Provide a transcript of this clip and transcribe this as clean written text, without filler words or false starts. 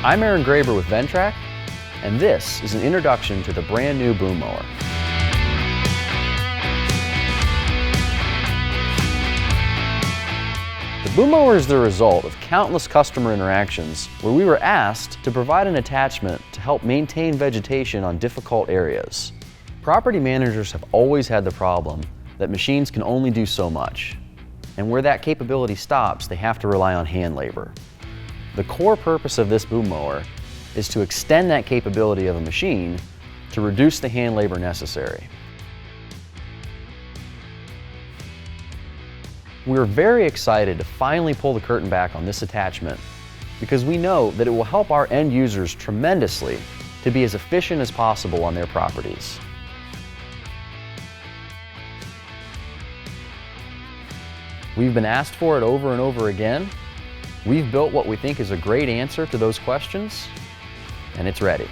I'm Aaron Graber with Ventrac, and this is an introduction to the brand new Boom Mower. The Boom Mower is the result of countless customer interactions where we were asked to provide an attachment to help maintain vegetation on difficult areas. Property managers have always had the problem that machines can only do so much, and where that capability stops, they have to rely on hand labor. The core purpose of this Boom Mower is to extend that capability of a machine to reduce the hand labor necessary. We're very excited to finally pull the curtain back on this attachment because we know that it will help our end users tremendously to be as efficient as possible on their properties. We've been asked for it over and over again. We've built what we think is a great answer to those questions, and it's ready.